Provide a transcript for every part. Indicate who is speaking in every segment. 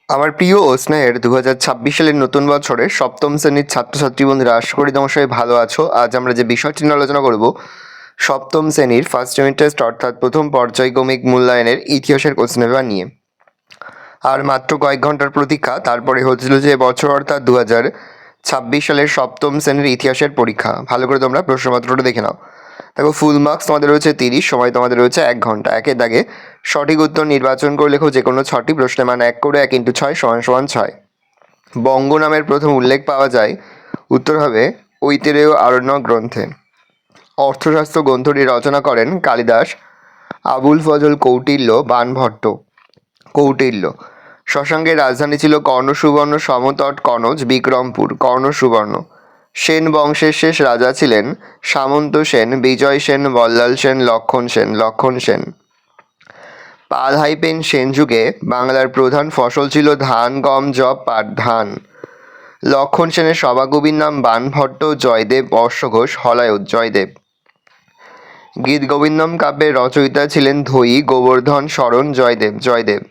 Speaker 1: আমার প্রিয় ও স্নেহের 2026 সালের নতুন বছরের সপ্তম শ্রেণীর ছাত্রছাত্রী বন্ধুরা, আশা করি তোমার সবাই ভালো আছো। আজ আমরা যে বিষয়টি নিয়ে আলোচনা করব, সপ্তম শ্রেণীর ফার্স্ট ইউনিট টেস্ট অর্থাৎ প্রথম পর্যায়ক্রমিক মূল্যায়নের ইতিহাসের কোশ্চেন পেপার নিয়ে। আর মাত্র কয়েক ঘন্টার প্রতীক্ষা, তারপরে হচ্ছিল যে বছর অর্থাৎ 2026 সালের সপ্তম শ্রেণীর ইতিহাসের পরীক্ষা। ভালো করে তোমরা প্রশ্নপত্রটা দেখে নাও। দেখো, ফুল মার্কস তোমাদের রয়েছে 30, সময় তোমাদের রয়েছে 1 ঘন্টা। একের দাগে সঠিক উত্তর নির্বাচন করে লেখো যে কোনো 6টি প্রশ্নের মান 1 করে 1 × 6 = 6। বঙ্গ নামের প্রথম উল্লেখ পাওয়া যায়, উত্তর হবে ঐতিরেয় আরণ্যক গ্রন্থে। অর্থশাস্ত্র গ্রন্থটি রচনা করেন কালিদাস, আবুল ফজল কৌটিল্য, বাণভট্ট। কৌটিল্য। শশাঙ্কের রাজধানী ছিল কর্ণসুবর্ণ সমতট কনজ বিক্রমপুর। কর্ণসুবর্ণ। সেন বংশের শেষ রাজা ছিলেন সামন্ত সেন, বিজয় সেন, বল্লাল সেন, লক্ষণ সেন। লক্ষণ সেন। পাল হাইপেন সেন যুগে বাংলার প্রধান ফসল ছিল ধান, গম, যব, পাট। ধান। লক্ষণ সেনের সভাকবির নাম বাণভট্ট, জয়দেব, অশ্বঘোষ, হলায়ত। জয়দেব। গীত গোবিন্দম কাব্যের রচয়িতা ছিলেন ধয়ী, গোবর্ধন, শরণ, জয়দেব। জয়দেব।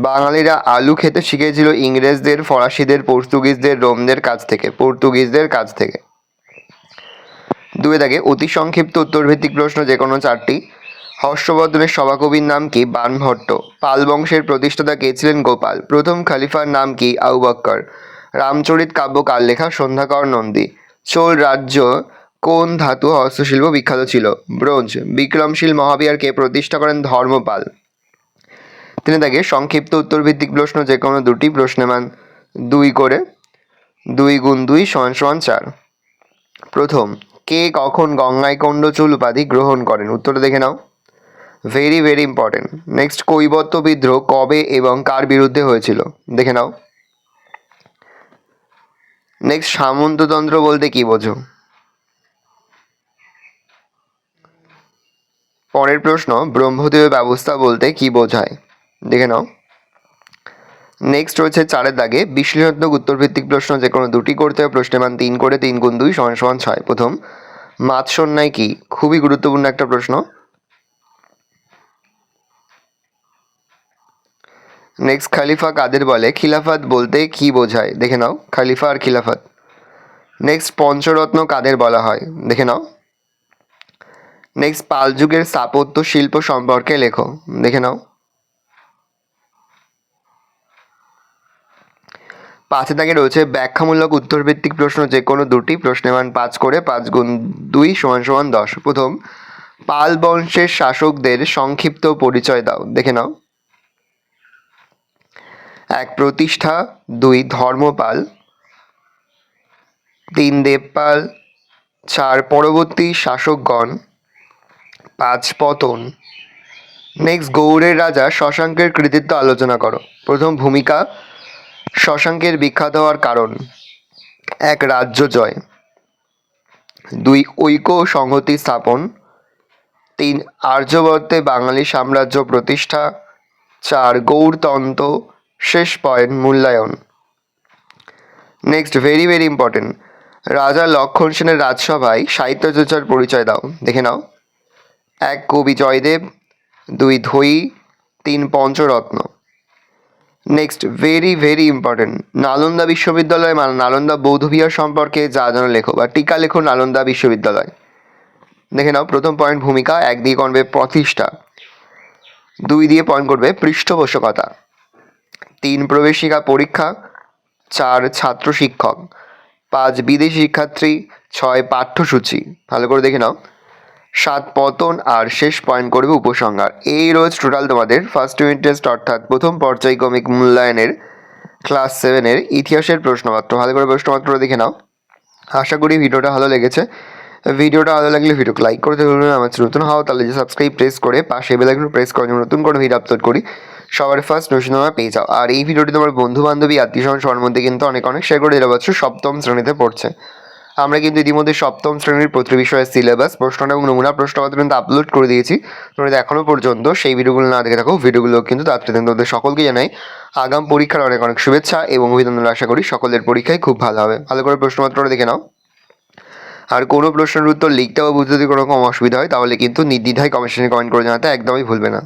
Speaker 1: বাঙালিরা আলু খেতে শিখেছিল ইংরেজদের, ফরাসিদের, পর্তুগিজদের, রোমদের কাছ থেকে। পর্তুগিজদের কাছ থেকে। দুয়ে দাগে অতি সংক্ষিপ্ত উত্তরভিত্তিক প্রশ্ন, যে কোনো 4টি। হর্ষবর্ধনের সভাকবির নাম কি? বাণভট্ট। পাল বংশের প্রতিষ্ঠাতা কে ছিলেন? গোপাল। প্রথম খলিফার নাম কি? আবু বক্কর। রামচরিত কাব্য কার লেখা? সন্ধ্যাকর নন্দী। চোল রাজ্য কোন ধাতু হস্তশিল্প বিখ্যাত ছিল? ব্রোঞ্জ। বিক্রমশীল মহাবিহার কে প্রতিষ্ঠা করেন? ধর্মপাল। তিনি তাকে সংক্ষিপ্ত উত্তরভিত্তিক প্রশ্ন, যে কোনো 2টি, প্রশ্নের মান 2 করে। 2 × 2 = 4। প্রথম, কে কখন গঙ্গাইকোন্ড চুল উপাধি গ্রহণ করেন? উত্তরটা দেখে নাও। Very very important. নেক্সট, কৈবর্ত বিদ্রোহ কবে এবং কার বিরুদ্ধে হয়েছিল? দেখে নাও। নেক্সট, সামন্ততন্ত্র বলতে কি বোঝো? পরের প্রশ্ন, ব্রহ্মদেয় ব্যবস্থা বলতে কি বোঝায়? দেখে নাও। নেক্সট রয়েছে 4-এর দাগে বিশ্লেষণাত্মক উত্তরভিত্তিক প্রশ্ন, যে কোনো 2টি করতে হবে, প্রশ্নের মান 3 করে। 3 × 2 = 6। প্রথম, মাৎসন্যায় কি? খুবই গুরুত্বপূর্ণ একটা প্রশ্ন। নেক্সট, খলিফা কাদের বলে? খিলাফত বলতে কি বোঝায়? দেখে নাও। খলিফা আর খিলাফত। নেক্সট, পঞ্চরত্ন কাদের বলা হয়? দেখে নাও। নেক্সট, পাল যুগের স্থাপত্য শিল্প সম্পর্কে লেখো। দেখে নাও। 5-এর দাগে রয়েছে ব্যাখ্যামূলক উত্তরভিত্তিক প্রশ্ন, যে কোনো 2টি, প্রশ্নের মান 5 করে। 5 × 2 = 10। প্রথম, পাল বংশের শাসকদের সংক্ষিপ্ত পরিচয় দাও। দেখে নাও। 1 প্রতিষ্ঠা, 2 ধর্মপাল, 3 দেবপাল, 4 পরবর্তী শাসকগণ, 5 পতন। নেক্সট, গৌড়ের রাজা শশাঙ্কের কৃতিত্ব আলোচনা করো। প্রথম, ভূমিকা। শশাঙ্কের বিখ্যাত হওয়ার কারণ: 1 রাজ্য জয়, 2 ঐক্য ও সংহতি স্থাপন, 3 আর্যবর্তে বাঙালি সাম্রাজ্য প্রতিষ্ঠা, 4 গৌড়তন্ত্র, শেষ পয়েন্ট মূল্যায়ন। নেক্সট, ভেরি ভেরি ইম্পর্টেন্ট, রাজা লক্ষণ সেনের রাজসভায় সাহিত্য চর্চার পরিচয় দাও। দেখে নাও। 1 কবি জয়দেব, 2 ধয়ী, 3 Pancharatna. Next, very very important, Nalanda বিশ্ববিদ্যালয় মানে নালন্দা বৌদ্ধবিহার সম্পর্কে যা জানো লেখো, বা টিকা লেখো নালন্দা বিশ্ববিদ্যালয়। দেখে নাও। প্রথম পয়েন্ট ভূমিকা, 1 দিয়ে করবে প্রতিষ্ঠা, 2 দিয়ে পয়েন্ট করবে পৃষ্ঠপোষকতা, 3 প্রবেশিকা পরীক্ষা, 4 ছাত্র শিক্ষক, 5 বিদেশি শিক্ষার্থী, 6 পাঠ্যসূচি। ভালো করে দেখে নাও। 7 পতন, আর শেষ পয়েন্ট করবে উপসংহার। এই রোজ টোটাল তোমাদের ফার্স্ট ইউনিট টেস্ট অর্থাৎ প্রথম পর্যায়ক্রমিক মূল্যায়নের ক্লাস 7-এর ইতিহাসের প্রশ্নপত্র। ভালো করে প্রশ্নপত্রটা দেখে নাও। আশা করি ভিডিওটা ভালো লেগেছে। ভিডিওটা ভালো লাগলে ভিডিওকে লাইক করতে ভুলবেন না। আমার নতুন হও তাহলে যে সাবস্ক্রাইব প্রেস করে পাশে বেল আইকন প্রেস করে নতুন কোনো ভিডিও আপলোড করি সবার ফার্স্ট নোটিফিকেশন পেয়ে যাও। আর এই ভিডিওটি তোমার বন্ধু বান্ধবী আত্মীয় স্বজন সবার মধ্যে কিন্তু অনেক শেয়ার করে দিলে পারছো। সপ্তম শ্রেণীতে পড়ছে। আমরা কিন্তু ইতিমধ্যে সপ্তম শ্রেণীর প্রতি বিষয়ের সিলেবাস, প্রশ্ন এবং নমুনা প্রশ্নপত্র কিন্তু আপলোড করে দিয়েছি। তোমরা এখনও পর্যন্ত সেই ভিডিওগুলো না দেখে থাকো, ভিডিওগুলো কিন্তু তাড়াতাড়ি তোমাদের সকলকে জানাই আগাম পরীক্ষার অনেক শুভেচ্ছা এবং অভিনন্দন। আশা করি সকলের পরীক্ষায় খুব ভালো হবে। ভালো করে প্রশ্নপত্রটা দেখে নাও। আর কোনো প্রশ্নের উত্তর লিখতে বা বুঝতে যদি কোনো রকম অসুবিধা হয় তাহলে কিন্তু নির্দ্বিধায় কমেন্ট করে জানাতে একদমই ভুলবে না।